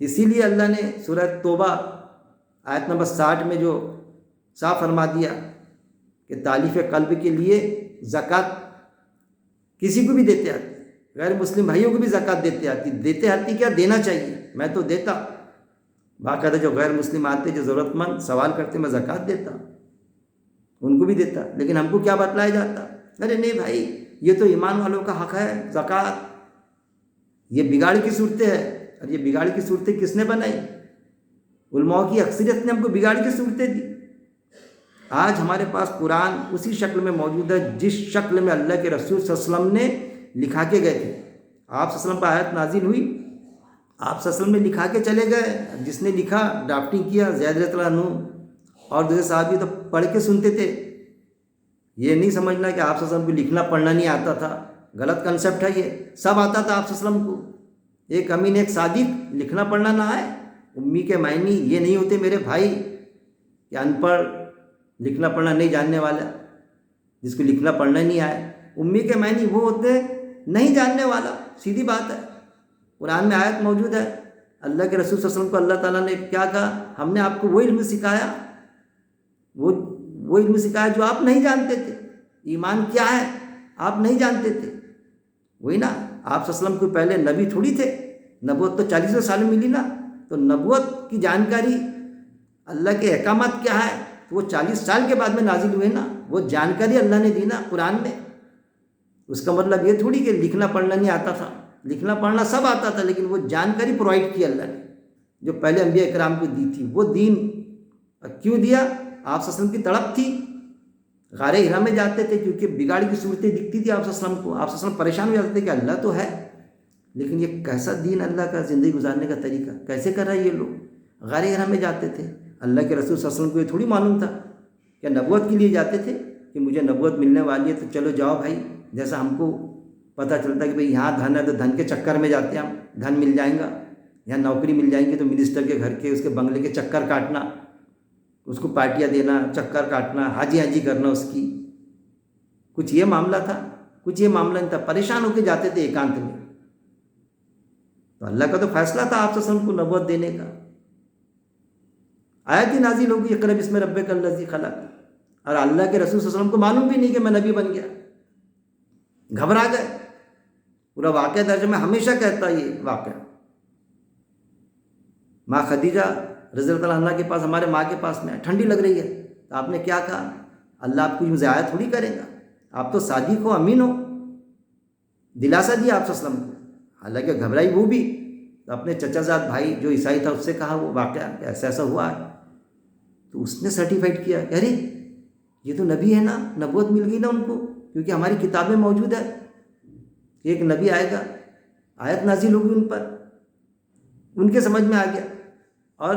اسی لیے اللہ نے سورہ توبہ آیت نمبر 60 میں جو صاف فرما دیا کہ تالیف قلب کے لیے زکوٰۃ کسی کو بھی دیتے آتی، غیر مسلم بھائیوں کو بھی زکوٰۃ دیتے آتی کیا دینا چاہیے، میں تو دیتا، باقاعدہ جو غیر مسلم آتے، جو ضرورت مند سوال کرتے، میں زکوٰۃ دیتا، ان کو بھی دیتا۔ لیکن ہم کو کیا بتلایا جاتا، ارے نہیں بھائی یہ تو ایمان والوں کا حق ہے زکوٰۃ، یہ بگاڑ کی صورتیں ہے، اور یہ بگاڑ کی صورتیں کس نے بنائی، علماء کی اکثریت نے ہم کو بگاڑ کی صورتیں دی۔ آج ہمارے پاس قرآن اسی شکل میں موجود ہے جس شکل میں اللہ کے رسول صلی اللہ علیہ وسلم نے لکھا کے گئے تھے۔ آپ صلی اللہ علیہ وسلم پر آیت نازل ہوئی، آپ صلی اللہ علیہ وسلم نے لکھا کے چلے گئے، جس نے لکھا ڈرافٹنگ کیا زید رضی اللہ عنہ، اور دوسرے صحابی تو پڑھ کے سنتے تھے۔ یہ نہیں سمجھنا کہ آپ صلی اللہ علیہ وسلم کو لکھنا پڑھنا نہیں آتا تھا، غلط کنسیپٹ ہے یہ، سب آتا تھا آپ صلی اللہ علیہ وسلم کو۔ ایک امین، ایک صادق، لکھنا پڑھنا نہ آئے، امی کے معنی یہ نہیں ہوتے میرے بھائی کہ ان پڑھ، لکھنا پڑھنا نہیں جاننے والا، جس کو لکھنا پڑھنا نہیں آئے امی کے معنی وہ ہوتے ہیں نہیں جاننے والا، سیدھی بات ہے۔ قرآن میں آیت موجود ہے، اللہ کے رسول صلی اللہ علیہ وسلم کو اللہ تعالیٰ نے کیا کہا، ہم نے آپ کو وہ علم سکھایا، وہ علم سکھایا جو آپ نہیں جانتے تھے۔ ایمان کیا ہے آپ نہیں جانتے تھے، وہی نا، آپ صلی اللہ علیہ وسلم کو پہلے نبی تھوڑی تھے، نبوت تو 40 سال میں ملی نا، تو نبوت کی جانکاری، اللہ کے احکامات کیا ہے، تو وہ 40 سال کے بعد میں نازل ہوئے نا، وہ جانکاری اللہ نے دی نا قرآن میں۔ اس کا مطلب یہ تھوڑی کہ لکھنا پڑھنا نہیں آتا تھا، لکھنا پڑھنا سب آتا تھا، لیکن وہ جانکاری پرووائڈ کی اللہ نے جو پہلے انبیاء کرام کو دی تھی۔ وہ دین کیوں دیا؟ آپ صلی اللہ علیہ وسلم کی تڑپ تھی، غار ہرا میں جاتے تھے کیونکہ بگاڑ کی صورتیں دکھتی تھی آپ صلی اللہ علیہ وسلم کو، آپ صلی اللہ علیہ وسلم پریشان ہو جاتے تھے کہ اللہ تو ہے لیکن یہ کیسا دین، اللہ کا زندگی گزارنے کا طریقہ کیسے کر رہا ہے یہ لوگ۔ غار ہرا میں جاتے تھے، اللہ کے رسول صلی اللہ علیہ وسلم کو یہ تھوڑی معلوم تھا کہ نبوت کے لیے جاتے تھے کہ مجھے نبوت ملنے والی ہے تو چلو جاؤ بھائی، جیسا ہم کو پتہ چلتا ہے کہ بھئی یہاں دھن ہے تو دھن کے چکر میں جاتے ہیں ہم، دھن مل جائیں گا، یہاں نوکری مل جائیں گی تو منسٹر کے گھر کے اس کے بنگلے کے چکر کاٹنا، اس کو پارٹیاں دینا، چکر کاٹنا، حاجی حاجی کرنا اس کی، کچھ یہ معاملہ تھا، کچھ یہ معاملہ نہیں تھا، پریشان ہو کے جاتے تھے ایکانت میں۔ تو اللہ کا تو فیصلہ تھا آپ صلی اللہ علیہ وسلم کو نبوت دینے کا، آیت ہی نازل ہوگی اقرأ بسم ربک الذی خلق، اور اللہ کے رسول صلی اللہ علیہ وسلم کو معلوم بھی نہیں کہ میں نبی بن گیا، گھبرا گئے۔ پورا واقعہ درج میں ہمیشہ کہتا ہے یہ واقعہ، ماں خدیجہ رضی اللہ عنہا کے پاس، ہمارے ماں کے پاس میں ٹھنڈی لگ رہی ہے تو آپ نے کیا کہا، اللہ آپ کو یوں ضائع تھوڑی کرے گا، آپ تو صادق ہو، امین ہو، دلاسا دیا آپ صلی اللہ علیہ وسلم کو، حالانکہ گھبرائی وہ بھی، تو اپنے چچا زاد بھائی جو عیسائی تھا اس سے کہا وہ واقعہ کہ ایسا ایسا ہوا ہے، تو اس نے سرٹیفائڈ کیا کہ ارے یہ تو نبی ہے نا، نبوت مل گئی نا ان کو، کیونکہ ہماری کتابیں موجود ہے کہ ایک نبی آئے گا، آیت نازل ہوگی ان پر، ان کے سمجھ میں آ گیا، اور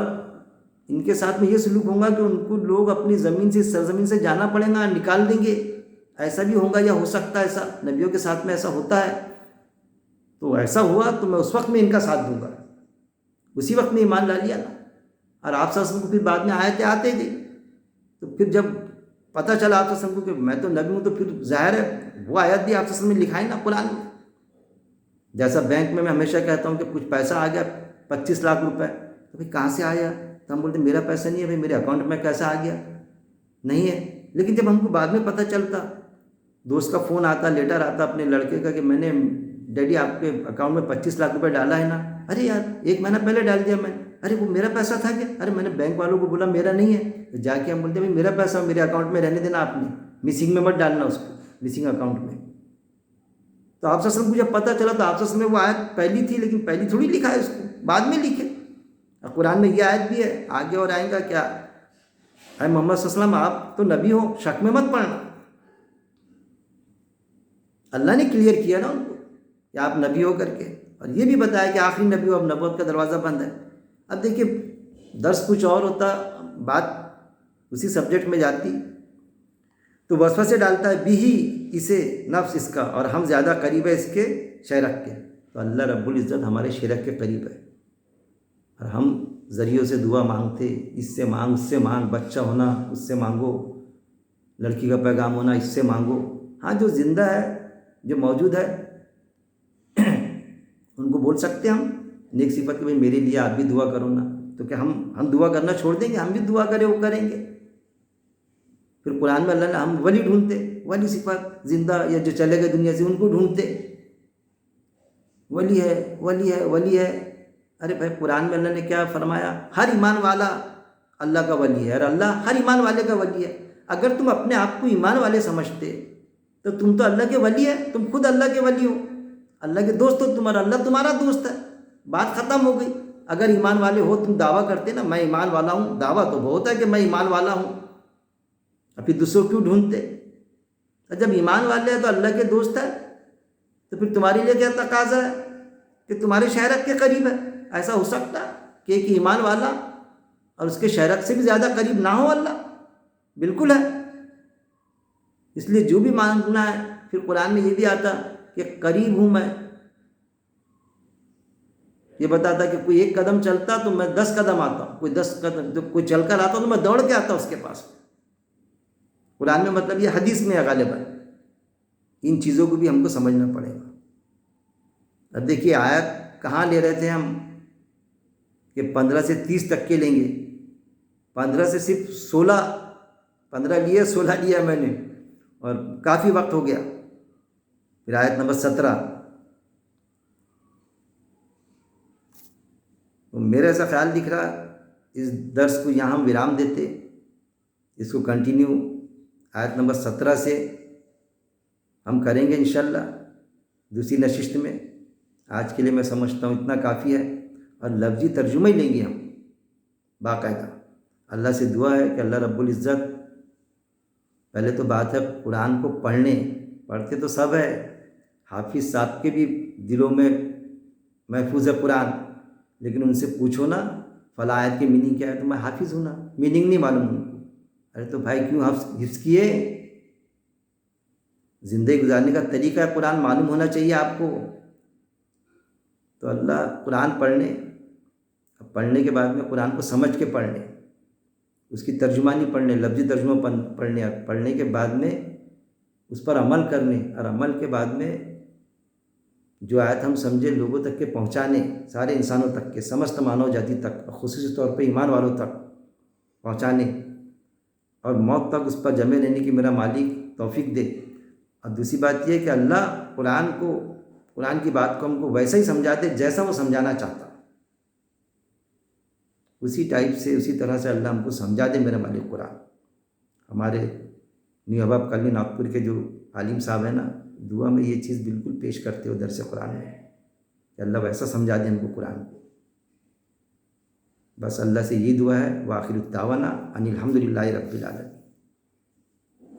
ان کے ساتھ میں یہ سلوک ہوگا کہ ان کو لوگ اپنی زمین سے، سرزمین سے جانا پڑے گا، نکال دیں گے، ایسا بھی ہوگا یا ہو سکتا ہے ایسا، نبیوں کے ساتھ میں ایسا ہوتا ہے، تو ایسا ہوا تو میں اس وقت میں ان کا ساتھ دوں گا، اسی وقت میں ایمان لا لیا نا۔ اور آپ صلی اللہ علیہ وسلم کو پھر بعد میں آیتیں آتے گئی، تو پھر جب پتہ چلا آپ صلی اللہ علیہ وسلم کو کہ میں تو نبی ہوں، تو پھر ظاہر ہے وہ آیت بھی آپ صلی اللہ علیہ وسلم نے لکھائی نا قرآن میں۔ جیسا بینک میں ہمیشہ کہتا ہوں کہ کچھ پیسہ آ گیا 25 لاکھ روپے، تو بھائی کہاں سے آیا، تو ہم بولتے میرا پیسہ نہیں ہے بھائی، میرے اکاؤنٹ میں کیسا آ گیا، نہیں ہے، لیکن جب ہم کو بعد میں پتہ چلتا، دوست کا فون آتا، لیٹر آتا اپنے لڑکے کا کہ میں نے ڈیڈی آپ کے اکاؤنٹ میں 25 لاکھ روپے ڈالا ہے نا، ارے یار 1 مہینہ پہلے ڈال دیا میں، ارے وہ میرا پیسہ تھا کیا، ارے میں نے بینک والوں کو بولا میرا نہیں ہے، تو جا کے ہم بولتے ہیں بھائی میرا پیسہ میرے اکاؤنٹ میں رہنے دینا، آپ نے مسنگ میں مت ڈالنا اس کو، مسنگ اکاؤنٹ میں۔ تو آپ صلی اللہ علیہ وسلم کو جب پتہ چلا تو آپ صلی اللہ علیہ وسلم میں وہ آیت پہلی تھی، لیکن پہلی تھوڑی لکھا ہے اس کو، بعد میں لکھے، اور قرآن میں یہ آیت بھی ہے، آگے اور آئیں گا کیا، اے محمد صلی اللہ علیہ وسلم آپ تو نبی ہو، شک میں مت پڑھنا، اللہ نے کلیئر کیا نا ان کو کہ آپ نبی ہو کر کے، اور یہ بھی بتایا کہ آخری نبی ہو، اب نبوت کا دروازہ بند ہے۔ اب دیکھیے درس کچھ اور ہوتا، بات اسی سبجیکٹ میں جاتی، تو وسوسے ڈالتا ہے بھی اسے نفس اس کا، اور ہم زیادہ قریب ہے اس کے شرک کے، تو اللہ رب العزت ہمارے شرک کے قریب ہے، اور ہم ذریعوں سے دعا مانگتے، اس سے مانگ، اس سے مانگ، بچہ ہونا اس سے مانگو، لڑکی کا پیغام ہونا اس سے مانگو، ہاں جو زندہ ہے، جو موجود ہے ان کو بول سکتے ہیں ہم نیک صفت کہ بھائی میرے لیے آپ بھی دعا کرو نا، تو کہ ہم دعا کرنا چھوڑ دیں گے، ہم بھی دعا کریں وہ کریں گے۔ پھر قرآن میں اللہ نے ہم ولی ڈھونڈتے، ولی صفت زندہ یا جو چلے گئے دنیا سے ان کو ڈھونڈتے، ولی ہے ولی ہے ولی ہے، ارے بھائی قرآن میں اللہ نے کیا فرمایا، ہر ایمان والا اللہ کا ولی ہے، اور اللہ ہر ایمان والے کا ولی ہے۔ اگر تم اپنے آپ کو ایمان والے سمجھتے تو تم تو اللہ کے ولی ہے، تم خود اللہ کے ولی ہو، اللہ کے دوست ہو، تمہارا اللہ تمہارا دوست ہے، بات ختم ہو گئی۔ اگر ایمان والے ہو، تم دعویٰ کرتے نا میں ایمان والا ہوں، دعویٰ تو بہت ہے کہ میں ایمان والا ہوں، اور پھر دوسروں کیوں ڈھونڈتے؟ اور جب ایمان والے ہیں تو اللہ کے دوست ہے، تو پھر تمہارے لیے کیا تقاضا ہے کہ تمہارے شہرک کے قریب ہے؟ ایسا ہو سکتا کہ ایک ایمان والا اور اس کے شہرک سے بھی زیادہ قریب نہ ہو اللہ؟ بالکل ہے۔ اس لیے جو بھی مانگنا ہے، پھر قرآن میں یہ بھی آتا کہ قریب ہوں میں، یہ بتاتا کہ کوئی 1 قدم چلتا تو میں 10 قدم آتا ہوں، کوئی 10 قدم جو کوئی چل کر آتا تو میں دوڑ کے آتا اس کے پاس۔ قرآن میں مطلب یہ حدیث میں ہے غالباً ان چیزوں کو بھی ہم کو سمجھنا پڑے گا۔ اب دیکھیے آیت کہاں لے رہے تھے ہم کہ 15 سے 30 تک کے لیں گے، 15 سے صرف 15 لیا، 16 لیا میں نے، اور کافی وقت ہو گیا۔ پھر آیت نمبر 17، تو میرا ایسا خیال دکھ رہا اس درس کو یہاں ہم ورام دیتے، اس کو کنٹینیو آیت نمبر 17 سے ہم کریں گے انشاءاللہ دوسری نشست میں۔ آج کے لیے میں سمجھتا ہوں اتنا کافی ہے، اور لفظی ترجمہ ہی لیں گے ہم باقاعدہ۔ اللہ سے دعا ہے کہ اللہ رب العزت، پہلے تو بات ہے قرآن کو پڑھتے تو سب ہے، حافظ صاحب کے بھی دلوں میں محفوظ ہے قرآن، لیکن ان سے پوچھو نا فلاں آیت کی میننگ کیا ہے، تو میں حافظ ہوں نا، میننگ نہیں معلوم ان کو۔ ارے تو بھائی کیوں حفظ کیے؟ زندگی گزارنے کا طریقہ قرآن معلوم ہونا چاہیے آپ کو۔ تو اللہ قرآن پڑھنے کے بعد میں قرآن کو سمجھ کے پڑھنے، اس کی ترجمانی پڑھنے، لفظی ترجمہ پڑھنے کے بعد میں اس پر عمل کرنے، اور عمل کے بعد میں جو آیت ہم سمجھے لوگوں تک کے پہنچانے، سارے انسانوں تک کے، سمست مانو جاتی تک، خصوصی طور پہ ایمان والوں تک پہنچانے، اور موت تک اس پر جمع رہنے کی میرا مالک توفیق دے۔ اور دوسری بات یہ ہے کہ اللہ قرآن کی بات کو ہم کو ویسا ہی سمجھا دے جیسا وہ سمجھانا چاہتا، اسی ٹائپ سے، اسی طرح سے اللہ ہم کو سمجھا دے میرا مالک قرآن۔ ہمارے نیو احباب کالونی ناگپور کے جو عالم صاحب ہیں نا، دعا میں یہ چیز بالکل پیش کرتے ہو درس قرآن میں، کہ اللہ ویسا سمجھا دے ہم کو قرآن کو۔ بس اللہ سے یہ دعا ہے، وآخر الدعوانا ان الحمد للہ رب العالمین۔